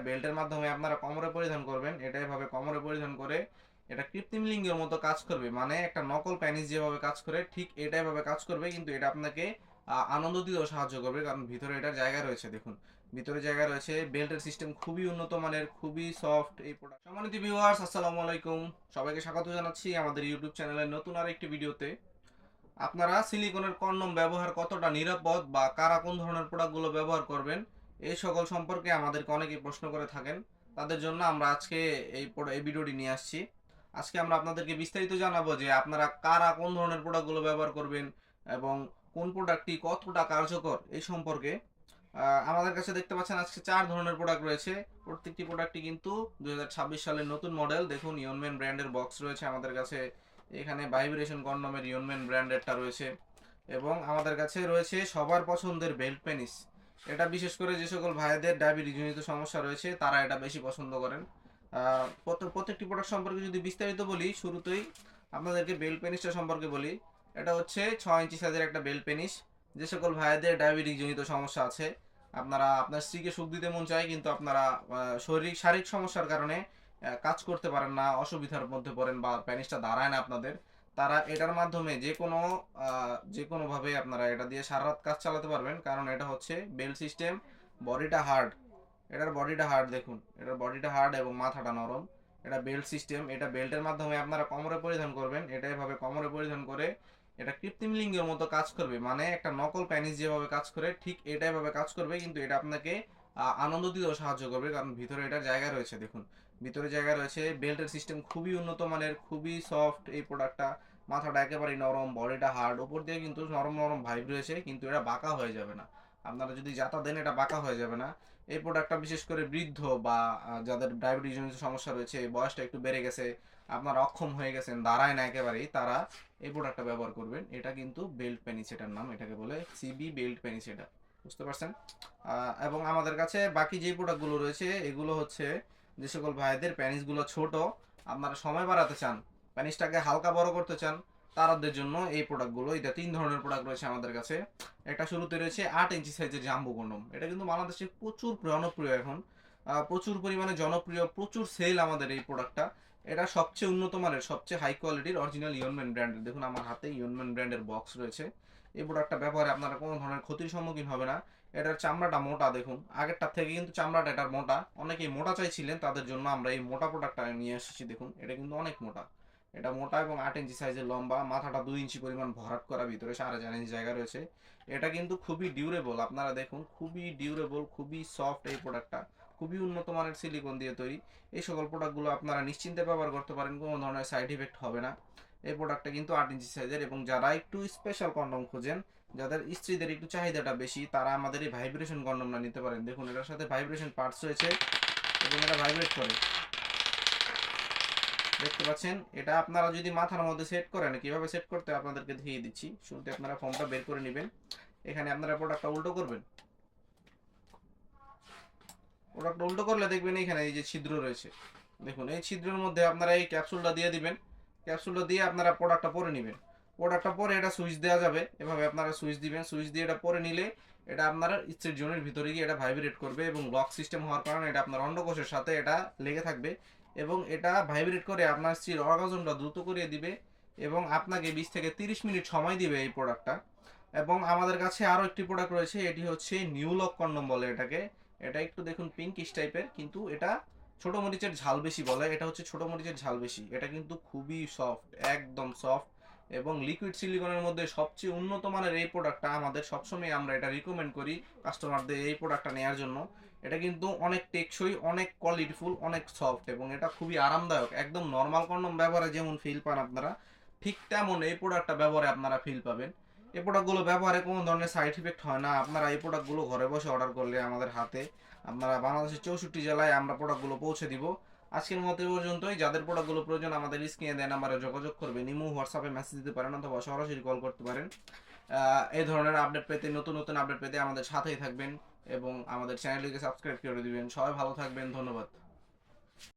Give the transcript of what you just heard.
বেল্টের মাধ্যমে আপনারা কোমরে পরিধান করবেন। এটা এভাবে কোমরে পরিধান করে এটা কৃত্রিম লিঙ্গের মতো কাজ করবে, মানে একটা নকল প্যানিস যেভাবে কাজ করে ঠিক এটা এভাবে কাজ করবে, কিন্তু এটা আপনাকে আনন্দ দিতেও সাহায্য করবে, কারণ ভিতরে এটার জায়গা রয়েছে। দেখুন ভিতরে জায়গা রয়েছে, বেল্টের সিস্টেম খুবই উন্নত মানের, খুবই সফট এই প্রোডাক্ট। সম্মানিত ভিউয়ার্স, আসসালামু আলাইকুম, সবাইকে স্বাগত জানাচ্ছি আমাদের ইউটিউব চ্যানেলের নতুন আরেকটি ভিডিওতে। আপনারা সিলিকনের কন্ডম ব্যবহার কতটা নিরাপদ বা কারা কোন ধরনের প্রোডাক্টগুলো ব্যবহার করবেন এই সকল সম্পর্কে আমাদেরকে অনেকেই প্রশ্ন করে থাকেন। তাদের জন্য আমরা আজকে এই ভিডিওটি নিয়ে আসছি। আজকে আমরা আপনাদেরকে বিস্তারিত জানাবো যে আপনারা কারা কোন ধরনের প্রোডাক্টগুলো ব্যবহার করবেন এবং কোন প্রোডাক্টটি কতটা কার্যকর এই সম্পর্কে। আমাদের কাছে দেখতে পাচ্ছেন আজকে 4 ধরনের প্রোডাক্ট রয়েছে। প্রত্যেকটি প্রোডাক্টই কিন্তু 2026 সালের নতুন মডেল। দেখুন ইয়নম্যান ব্র্যান্ডের বক্স রয়েছে আমাদের কাছে, এখানে ভাইব্রেশন কন্ডমের ইয়নম্যান ব্র্যান্ডেরটা রয়েছে, এবং আমাদের কাছে রয়েছে সবার পছন্দের বেল্ট পেনিস। এটা বিশেষ করে যে সকল ভাইদের ডায়াবেটিস জনিত সমস্যা রয়েছে তারা এটা বেশি পছন্দ করেন। প্রত্যেকটি প্রোডাক্ট সম্পর্কে যদি বিস্তারিত বলি, শুরুতেই আপনাদেরকে বেল্ট পেনিসটা সম্পর্কে বলি। এটা হচ্ছে 6 ইঞ্চি সাইজের একটা বেল্ট পেনিস। যে সকল ভাইদের ডায়াবেটিস জনিত সমস্যা আছে, আপনারা আপনার স্ত্রীকে সুখ দিতে মন চায় কিন্তু আপনারা শারীরিক সমস্যার কারণে কাজ করতে পারেন না, অসুবিধার মধ্যে পড়েন বা প্যানিসটা দাঁড়ায় না আপনাদের, তারা এটার মাধ্যমে যে কোনোভাবে আপনারা এটা দিয়ে সারা রাত কাজ চালাতে পারবেন, কারণ এটা হচ্ছে বেল্ট সিস্টেম। বডিটা হার্ড, এটার বডিটা হার্ড, দেখুন এটার বডিটা হার্ড এবং মাথাটা নরম। এটা বেল্ট সিস্টেম, এটা বেল্টের মাধ্যমে আপনারা কোমরে পরিধান করবেন। এটা এভাবে কোমরে পরিধান করে এটা কৃত্রিম লিঙ্গের মতো কাজ করবে, মানে একটা নকল প্যানিস যেভাবে কাজ করে ঠিক এটা এভাবে কাজ করবে, কিন্তু এটা আপনাকে আনন্দ দিতেও সাহায্য করবে, কারণ ভিতরে এটার জায়গা রয়েছে। দেখুন ভিতরে জায়গা রয়েছে, বেল্টের সিস্টেম খুবই উন্নত মানের, খুবই সফট এই প্রোডাক্টটা। মাথাটা একেবারেই নরম, বডিটা হার্ড, উপর দিয়ে কিন্তু নরম নরম ভাইব রয়েছে, কিন্তু এটা বাঁকা হয়ে যাবে না। আপনারা যদি যাতা দেন এটা বাঁকা হয়ে যাবে না। এই প্রোডাক্টটা বিশেষ করে বৃদ্ধ বা যাদের ডায়াবেটিস জনিত সমস্যা রয়েছে, বয়সটা একটু বেড়ে গেছে, আপনারা অক্ষম হয়ে গেছেন, দাঁড়ায় না একেবারেই, তারা এই প্রোডাক্টটা ব্যবহার করবেন। এটা কিন্তু বেল্ট পেনিস, এটার নাম, এটাকে বলে সিবি বেল্ট পেনিস, এটা বুঝতে পারছেন। এবং আমাদের কাছে বাকি যে প্রোডাক্টগুলো রয়েছে এগুলো হচ্ছে যে সকল ভাইদের প্যানিসগুলো ছোট, আপনারা সময় বাড়াতে চান, প্যানিসটাকে হালকা বড় করতে চান, তাদের জন্য এই প্রোডাক্টগুলো। এটা 3 ধরনের প্রোডাক্ট রয়েছে আমাদের কাছে। একটা শুরুতে রয়েছে 8 ইঞ্চি সাইজের জাম্বো কন্ডম। এটা কিন্তু বাংলাদেশে প্রচুর জনপ্রিয় এখন, প্রচুর পরিমাণে জনপ্রিয়, প্রচুর সেল আমাদের এই প্রোডাক্টটা। এটা সবচেয়ে উন্নত মানের, সবচেয়ে হাই কোয়ালিটির অরিজিনাল ইয়নম্যান ব্র্যান্ডের। দেখুন আমার হাতে ইয়নম্যান ব্র্যান্ডের বক্স রয়েছে। এই প্রোডাক্টটা ব্যবহারে আপনারা কোনো ধরনের ক্ষতির সম্মুখীন হবে না। এটার চামড়াটা মোটা, দেখুন আগেরটার থেকে কিন্তু চামড়াটা এটার মোটা। অনেকেই মোটা চাইছিলেন, তাদের জন্য আমরা এই মোটা প্রোডাক্টটা নিয়ে এসেছি। দেখুন এটা কিন্তু অনেক মোটা, এটা মোটা এবং 8 ইঞ্চি সাইজের লম্বা, মাথাটা 2 ইঞ্চি পরিমাণ ভরাট করা, ভিতরে 4.5 ইঞ্চি জায়গা রয়েছে। এটা কিন্তু খুবই ডিউরেবল, আপনারা দেখুন খুবই ডিউরেবল, খুবই সফট এই প্রোডাক্টটা, খুবই উন্নত মানের সিলিকন দিয়ে তৈরি। এই সকল প্রোডাক্টগুলো আপনারা নিশ্চিন্তে ব্যবহার করতে পারেন, কোনো ধরনের সাইড ইফেক্ট হবে না। এই প্রোডাক্টটা কিন্তু 8 ইঞ্চি সাইজের, এবং যারা একটু স্পেশাল কন্ডম খোঁজেন, যাদের স্ত্রীদের একটু চাহিদাটা বেশি, তারা আমাদের এই ভাইব্রেশন কন্ডমটা নিতে পারেন। দেখুন এটার সাথে ভাইব্রেশন পার্টস রয়েছে এবং এটা ভাইব্রেট করে, দেখতে পাচ্ছেন। এটা আপনারা যদি মাথার মধ্যে সেট করেন, কিভাবে সেট করতে আপনাদেরকে দেখিয়ে দিচ্ছি। শুরুতে আপনারা ফর্মটা বের করে নেবেন, এখানে আপনারা প্রোডাক্টটা উল্টো করবেন। প্রোডাক্টটা উল্টো করলে দেখবেন এখানে এই যে ছিদ্র রয়েছে, দেখুন এই ছিদ্রের মধ্যে আপনারা এই ক্যাপসুলটা দিয়ে দিবেন। ক্যাপসুলটা দিয়ে আপনারা প্রোডাক্টটা পরে নেবেন। প্রোডাক্টটা পরে এটা সুইচ দেওয়া যাবে, এভাবে আপনারা সুইচ দিবেন। সুইচ দিয়ে এটা পরে নিলে এটা আপনার স্ত্রীর জোনের ভিতরে গিয়ে এটা ভাইব্রেট করবে, এবং লক সিস্টেম হওয়ার কারণে এটা আপনার অন্ডকোষের সাথে এটা লেগে থাকবে, এবং এটা ভাইব্রেট করে আপনার স্ত্রীর অর্গাজমটা দ্রুত করিয়ে দিবে, এবং আপনাকে 20 থেকে 30 মিনিট সময় দিবে এই প্রোডাক্টটা। এবং আমাদের কাছে আরও একটি প্রোডাক্ট রয়েছে, এটি হচ্ছে নিউ লক কন্ডম বলে এটাকে। এটা একটু দেখুন পিঙ্কিশ টাইপের, কিন্তু এটা ছোট মরিচের ঝাল বেশি বলে, এটা হচ্ছে ছোট মরিচের ঝাল বেশি। এটা কিন্তু খুবই সফট, একদম সফট, এবং লিকুইড সিলিকনের মধ্যে সবচেয়ে উন্নত মানের এই প্রোডাক্টটা। আমাদের সবসময় আমরা এটা রিকমেন্ড করি কাস্টমারদের এই প্রোডাক্টটা নেওয়ার জন্য। এটা কিন্তু অনেক টেকসই, অনেক কোয়ালিটিফুল, অনেক সফট, এবং এটা খুবই আরামদায়ক। একদম নর্মাল কন্ডম ব্যবহারে যেমন ফিল পান আপনারা, ঠিক তেমন এই প্রোডাক্টটা ব্যবহারে আপনারা ফিল পাবেন। এই প্রোডাক্টগুলো ব্যবহারে কোনো ধরনের সাইড ইফেক্ট হয় না। আপনারা এই প্রোডাক্টগুলো ঘরে বসে অর্ডার করলে আমাদের হাতে, আপনারা বাংলাদেশের 64 জেলায় আমরা প্রোডাক্টগুলো পৌঁছে দিব। আজকের মতো এই পর্যন্তই। যাদের প্রোডাক্টগুলো প্রয়োজন আমাদের স্ক্রিনে দেওয়া নাম্বারে যোগাযোগ করবেন, ইমো হোয়াটসঅ্যাপে মেসেজ দিতে পারেন অথবা সরাসরি কল করতে পারেন। এই ধরনের আপডেট পেতে, নতুন নতুন আপডেট পেতে আমাদের সাথেই থাকবেন এবং আমাদের চ্যানেলটিকে সাবস্ক্রাইব করে দিবেন। সবাই ভালো থাকবেন, ধন্যবাদ।